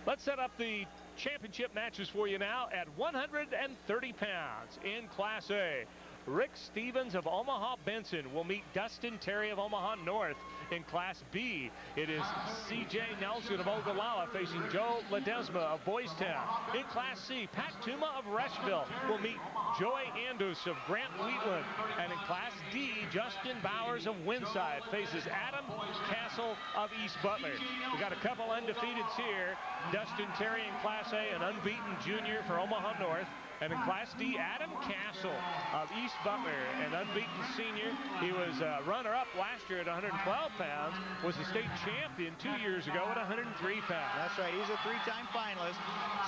Let's set up the championship matches for you now at 130 pounds in Class A. Rick Stevens of Omaha Benson will meet Dustin Terry of Omaha North. In Class B, it is C.J. Nelson of Ogallala facing Joe Ledesma of Boys Town. In Class C, Pat Tuma of Rushville will meet Joy Andis of Grant Wheatland. And in Class D, Justin Bowers of Winside faces Adam Kastl of East Butler. We got a couple undefeateds here. Dustin Terry in Class A, an unbeaten junior for Omaha North. And in Class D, Adam Kastl of East Butler, an unbeaten senior. He was runner-up last year at 112 pounds, was the state champion 2 years ago at 103 pounds. That's right. He's a three-time finalist,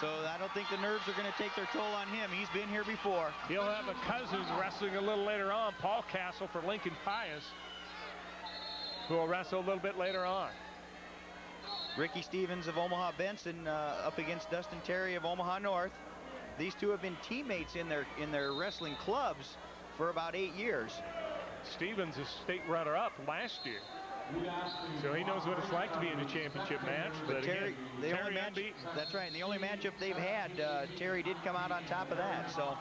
so I don't think the nerves are going to take their toll on him. He's been here before. He'll have a cousin wrestling a little later on, Paul Kastl for Lincoln Pius, who will wrestle a little bit later on. Ricky Stevens of Omaha Benson up against Dustin Terry of Omaha North. These two have been teammates in their wrestling clubs for about 8 years. Stevens is state runner-up last year, so he knows what it's like to be in a championship match. But Terry, again, Terry unbeaten. That's right. And the only matchup they've had, Terry did come out on top of that. So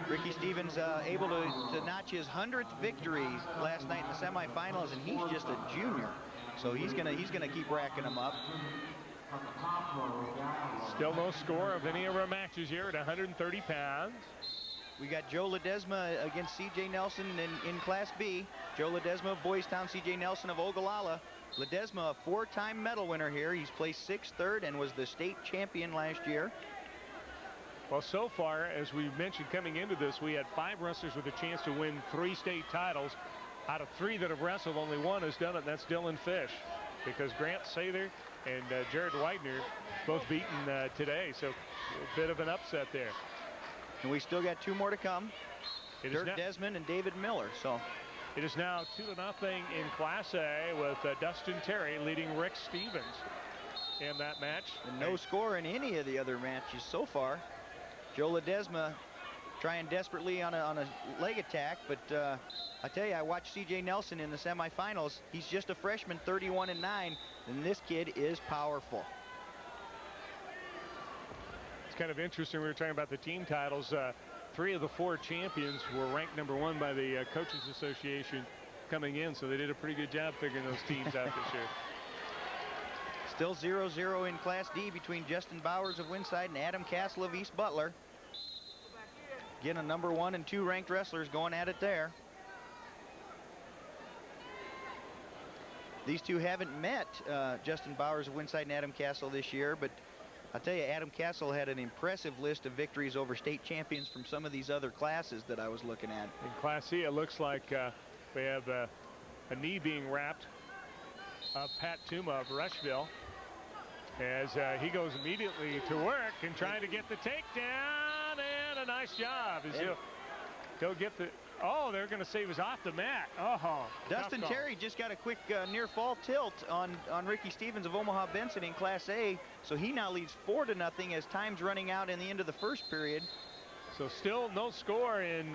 Ricky Stevens able to notch his 100th victory last night in the semifinals, and he's just a junior, so he's gonna keep racking them up. Still no score of any of our matches here at 130 pounds. We got Joe Ledesma against C.J. Nelson in Class B. Joe Ledesma of Boys Town, C.J. Nelson of Ogallala. Ledesma, a four-time medal winner here. He's placed 6th, 3rd, and was the state champion last year. Well, so far, as we mentioned coming into this, we had 5 wrestlers with a chance to win 3 state titles. Out of 3 that have wrestled, only 1 has done it, and that's Dylan Fish. Because Grant Sather and Jared Widener both beaten today, so a bit of an upset there. And we still got 2 more to come. Dirk Desmond and David Miller. So it is now 2-0 in Class A with Dustin Terry leading Rick Stevens in that match. And no score in any of the other matches so far. Joe Ledesma trying desperately on a leg attack, but I tell you, I watched C.J. Nelson in the semifinals. He's just a freshman, 31-9, and this kid is powerful. It's kind of interesting. We were talking about the team titles. 3 of the 4 champions were ranked #1 by the Coaches Association coming in, so they did a pretty good job figuring those teams out this year. Still 0-0 in Class D between Justin Bowers of Winside and Adam Kastl of East Butler. Again, a #1 and 2 ranked wrestlers going at it there. These two haven't met, Justin Bowers of Winside and Adam Kastl this year, but I'll tell you, Adam Kastl had an impressive list of victories over state champions from some of these other classes that I was looking at. In Class C, it looks like we have a knee being wrapped of Pat Tuma of Rushville as he goes immediately to work and trying to get the takedown, and a nice job as he'll get the... Oh, they're going to say he was off the mat. Oh, Dustin Terry just got a quick near fall tilt on Ricky Stevens of Omaha Benson in Class A. So he now leads 4-0 as time's running out in the end of the first period. So still no score in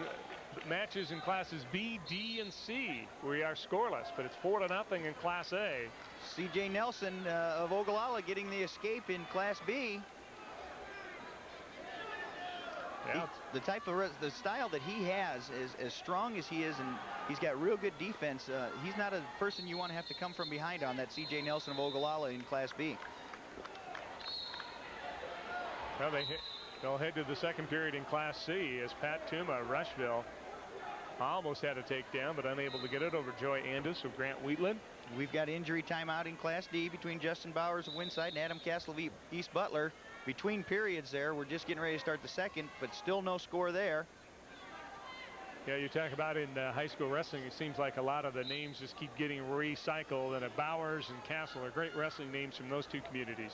matches in Classes B, D, and C. We are scoreless, but it's 4-0 in Class A. C.J. Nelson of Ogallala getting the escape in Class B. Yeah. The style that he has is as strong as he is, and he's got real good defense. He's not a person you want to have to come from behind on, that C.J. Nelson of Ogallala in Class B. Well, they'll head to the second period in Class C as Pat Tuma of Rushville almost had a takedown, but unable to get it over Joy Andis of Grant Wheatland. We've got injury timeout in Class D between Justin Bowers of Winside and Adam Kastl of East Butler. Between periods there, we're just getting ready to start the second, but still no score there. Yeah, you talk about in high school wrestling, it seems like a lot of the names just keep getting recycled, and Bowers and Kastl are great wrestling names from those 2 communities.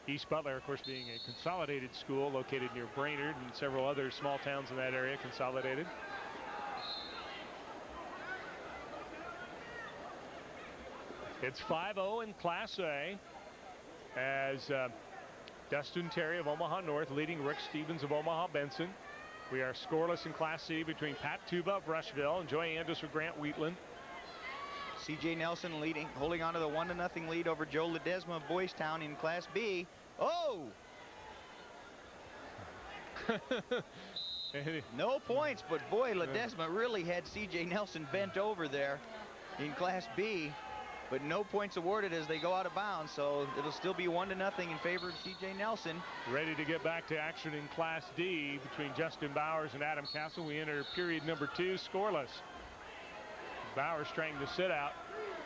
East Butler, of course, being a consolidated school located near Brainerd, and several other small towns in that area consolidated. It's 5-0 in Class A as Dustin Terry of Omaha North leading Rick Stevens of Omaha Benson. We are scoreless in Class C between Pat Tuma of Rushville and Joy Andis of Grant Wheatland. C.J. Nelson holding on to the 1-0 lead over Joe Ledesma of Boys Town in Class B. Oh! No points, but boy, Ledesma really had C.J. Nelson bent over there in Class B, but no points awarded as they go out of bounds, so it'll still be 1-0 in favor of C.J. Nelson. Ready to get back to action in Class D between Justin Bowers and Adam Kastl. We enter period number 2, scoreless. Bowers trying to sit out,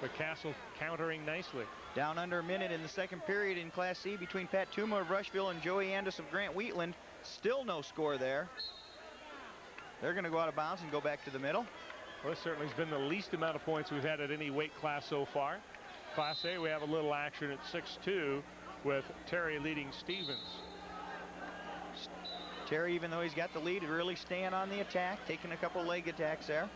but Kastl countering nicely. Down under a minute in the second period in Class C between Pat Tuma of Rushville and Joey Andis of Grant Wheatland. Still no score there. They're going to go out of bounds and go back to the middle. Well, this certainly has been the least amount of points we've had at any weight class so far. Class A, we have a little action at 6-2 with Terry leading Stevens. Terry, even though he's got the lead, really staying on the attack, taking a couple leg attacks there.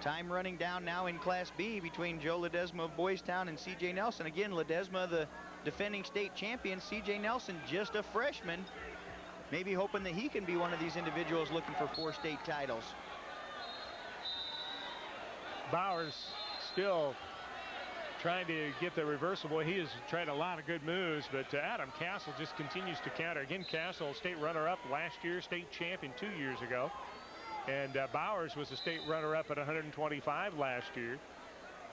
Time running down now in Class B between Joe Ledesma of Boys Town and C.J. Nelson. Again, Ledesma, the defending state champion. C.J. Nelson, just a freshman. Maybe hoping that he can be one of these individuals looking for 4 state titles. Bowers still trying to get the reversal. Boy, he has tried a lot of good moves, but Adam Kastl just continues to counter. Again, Kastl, state runner-up last year, state champion 2 years ago. And Bowers was a state runner-up at 125 last year,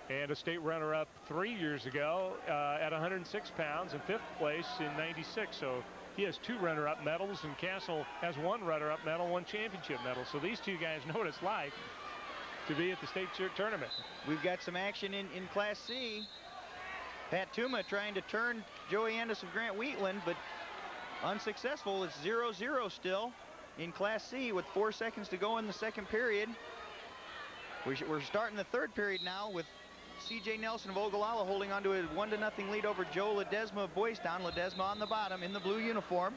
and a state runner-up 3 years ago at 106 pounds in 5th place in 96. So he has 2 runner-up medals, and Kastl has 1 runner-up medal, 1 championship medal. So these two guys know what it's like to be at the state tournament. We've got some action in Class C. Pat Tuma trying to turn Joey Andis of Grant Wheatland, but unsuccessful. It's 0-0 still in Class C with 4 seconds to go in the second period. We're starting the third period now with C.J. Nelson of Ogallala holding on to a 1-0 lead over Joe Ledesma of Boys Town. Ledesma on the bottom in the blue uniform.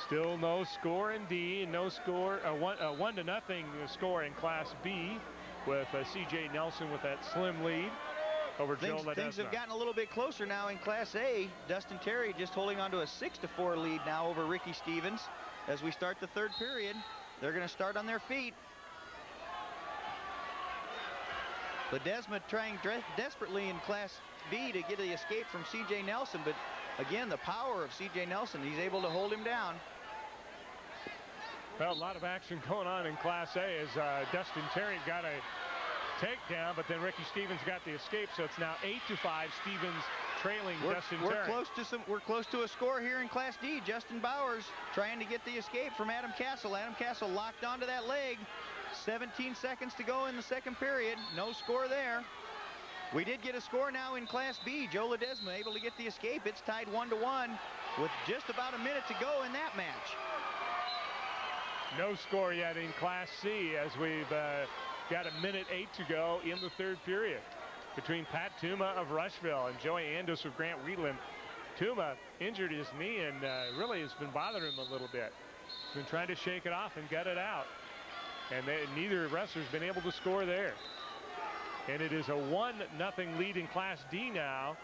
Still no score in D, no score, a 1-0 score in Class B with C.J. Nelson with that slim lead over Joe Ledesma. Things have gotten a little bit closer now in Class A. Dustin Terry just holding on to a 6-4 lead now over Ricky Stevens as we start the third period. They're going to start on their feet. Ledesma trying desperately in Class B to get the escape from C.J. Nelson, but again, the power of C.J. Nelson, he's able to hold him down. Well, a lot of action going on in Class A as Dustin Terry got a takedown, but then Ricky Stevens got the escape, so it's now 8-5. Stevens trailing Dustin Terry. We're close to a score here in Class D. Justin Bowers trying to get the escape from Adam Kastl. Adam Kastl locked onto that leg. 17 seconds to go in the second period. No score there. We did get a score now in Class B. Joe Ledesma able to get the escape. It's tied 1-1 with just about a minute to go in that match. No score yet in Class C as we've got a minute 8 to go in the third period between Pat Tuma of Rushville and Joey Andis of Grant Wheatland. Tuma injured his knee and really has been bothering him a little bit. He's been trying to shake it off and gut it out. And neither wrestler's been able to score there. And it is a 1-0 lead in Class D now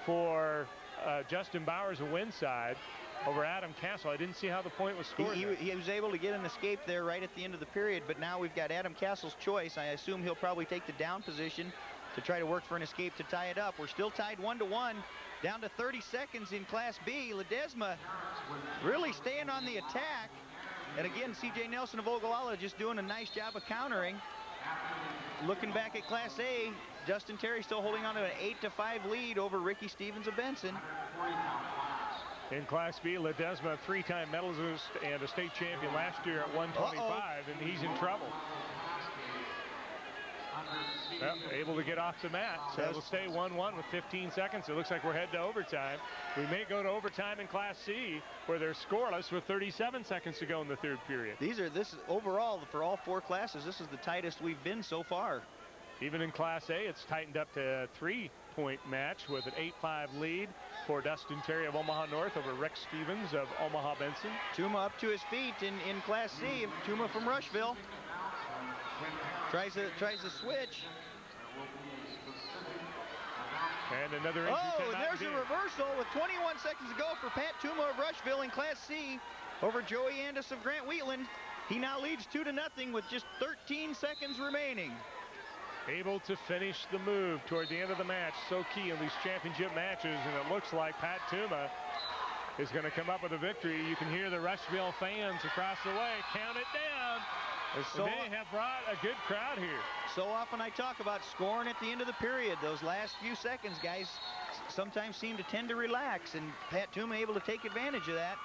for Justin Bowers of Winside over Adam Kastl. I didn't see how the point was scored. He was able to get an escape there right at the end of the period, but now we've got Adam Kastl's choice. I assume he'll probably take the down position to try to work for an escape to tie it up. We're still tied 1-1, down to 30 seconds in Class B. Ledesma really staying on the attack. And again, C.J. Nelson of Ogallala just doing a nice job of countering. Looking back at Class A, Dustin Terry still holding on to an 8-5 lead over Ricky Stevens of Benson. In Class B, Ledesma, 3-time medalist and a state champion last year at 125, and he's in trouble. Well, able to get off the mat, so it'll stay 1-1 with 15 seconds. It looks like we're headed to overtime. We may go to overtime in Class C, where they're scoreless with 37 seconds to go in the third period. This is overall for all 4 classes. This is the tightest we've been so far. Even in Class A, it's tightened up to a 3-point match with an 8-5 lead for Dustin Terry of Omaha North over Rick Stevens of Omaha Benson. Tuma up to his feet in Class C. Tuma from Rushville tries to switch. And another injury. Oh, and there's a reversal with 21 seconds to go for Pat Tuma of Rushville in Class C over Joey Andis of Grant Wheatland. He now leads 2-0 with just 13 seconds remaining. Able to finish the move toward the end of the match. So key in these championship matches, and it looks like Pat Tuma is going to come up with a victory. You can hear the Rushville fans across the way count it down. They have brought a good crowd here. So often I talk about scoring at the end of the period. Those last few seconds, guys, sometimes seem to tend to relax, and Pat Tuma able to take advantage of that.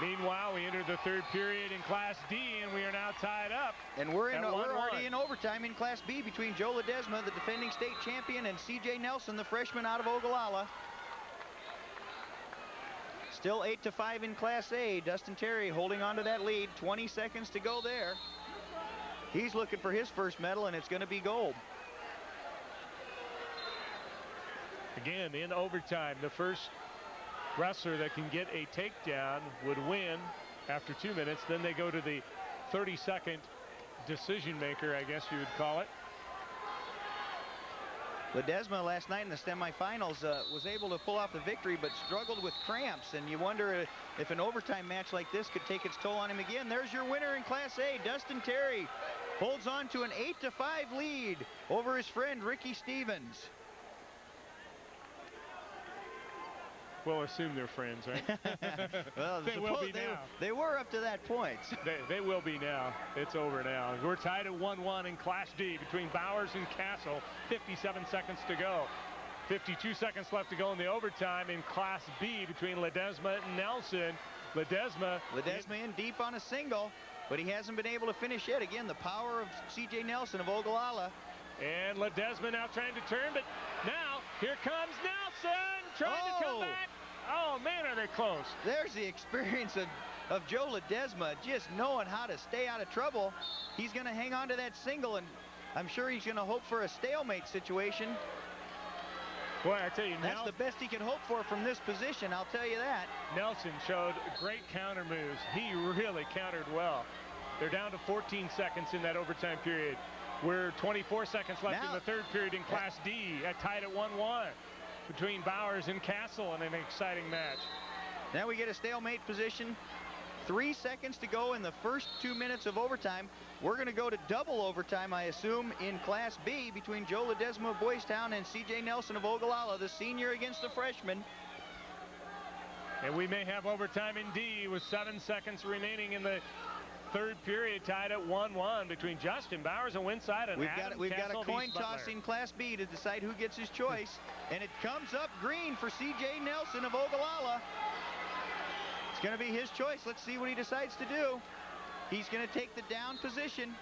Meanwhile, we entered the third period in Class D, and we are now tied up. And we're already in overtime in Class B between Joe Ledesma, the defending state champion, and C.J. Nelson, the freshman out of Ogallala. Still 8-5 in Class A. Dustin Terry holding on to that lead. 20 seconds to go there. He's looking for his first medal, and it's going to be gold. Again, in overtime, the first wrestler that can get a takedown would win after 2 minutes. Then they go to the 30-second decision maker, I guess you would call it. Ledesma last night in the semifinals was able to pull off the victory, but struggled with cramps, and you wonder if an overtime match like this could take its toll on him again. There's your winner in Class A. Dustin Terry holds on to an 8-5 lead over his friend Ricky Stevens. We'll assume they're friends, right? Well, they will be now. They were up to that point. They will be now. It's over now. We're tied at 1-1 in Class D between Bowers and Kastl. 57 seconds to go. 52 seconds left to go in the overtime in Class B between Ledesma and Nelson. Ledesma in deep on a single, but he hasn't been able to finish yet. Again, the power of C.J. Nelson of Ogallala. And Ledesma now trying to turn, but now here comes Nelson trying to come back. Oh, man, are they close. There's the experience of Joe Ledesma, just knowing how to stay out of trouble. He's going to hang on to that single, and I'm sure he's going to hope for a stalemate situation. Boy, I tell you, that's the best he can hope for from this position, I'll tell you that. Nelson showed great counter moves. He really countered well. They're down to 14 seconds in that overtime period. We're 24 seconds left in the third period in Class D, tied at 1-1 between Bowers and Kastl in an exciting match. Now we get a stalemate position. 3 seconds to go in the first 2 minutes of overtime. We're going to go to double overtime, I assume, in Class B between Joe Ledesma of Boys Town and C.J. Nelson of Ogallala, the senior against the freshman. And we may have overtime in D with 7 seconds remaining in the third period, tied at 1-1 between Justin Bowers and Winside and We've got a coin toss Butler in Class B to decide who gets his choice. And it comes up green for C.J. Nelson of Ogallala. It's going to be his choice. Let's see what he decides to do. He's going to take the down position.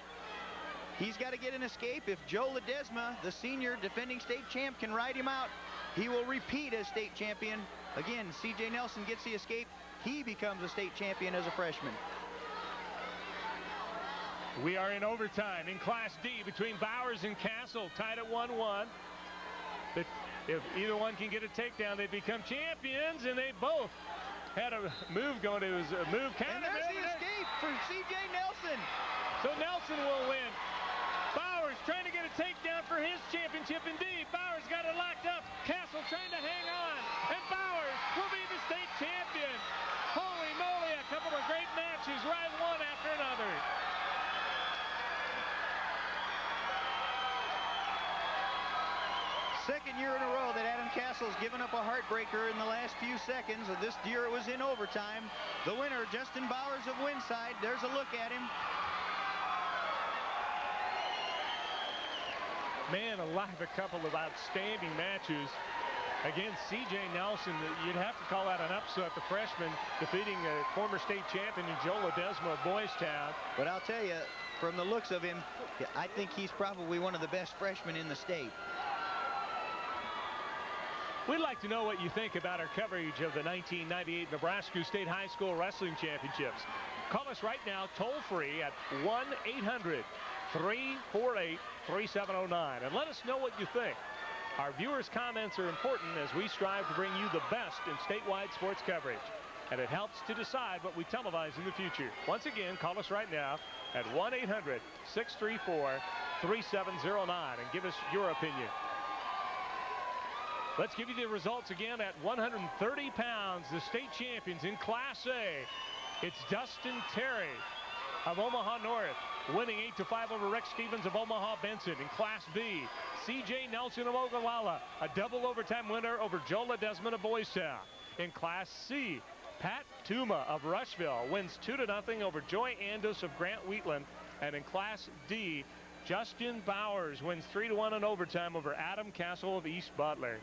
He's got to get an escape. If Joe Ledesma, the senior defending state champ, can ride him out, he will repeat as state champion. Again, C.J. Nelson gets the escape. He becomes a state champion as a freshman. We are in overtime in Class D between Bowers and Kastl, tied at 1-1. But if either one can get a takedown, they become champions, and they both had a move going. It was a move counter. And there's the escape for C.J. Nelson. So Nelson will win. Bowers trying to get a takedown for his championship indeed. Bowers got it locked up. Kastl trying to hang on. And Bowers will be the state champion. Holy moly, a couple of great matches right one after another. Second year in a row that Adam Kastl's given up a heartbreaker in the last few seconds. This year it was in overtime. The winner, Justin Bowers of Winside. There's a look at him. Man alive, a couple of outstanding matches. Again, C.J. Nelson, you'd have to call that an upset, the freshman, defeating a former state champion in Joe Ledesma of Boys Town. But I'll tell you, from the looks of him, I think he's probably one of the best freshmen in the state. We'd like to know what you think about our coverage of the 1998 Nebraska State High School Wrestling Championships. Call us right now, toll-free at 1-800-348-3709, and let us know what you think. Our viewers' comments are important as we strive to bring you the best in statewide sports coverage, and it helps to decide what we televise in the future. Once again, call us right now at 1-800-634-3709 and give us your opinion. Let's give you the results again at 130 pounds. The state champions in Class A. It's Dustin Terry of Omaha North, winning 8-5 over Rick Stevens of Omaha Benson. In Class B, C.J. Nelson of Ogallala, a double overtime winner over Joe Ledesma of Boys Town. In Class C, Pat Tuma of Rushville wins 2-0 over Joy Andis of Grant Wheatland. And in Class D, Justin Bowers wins 3-1 in overtime over Adam Kastl of East Butler.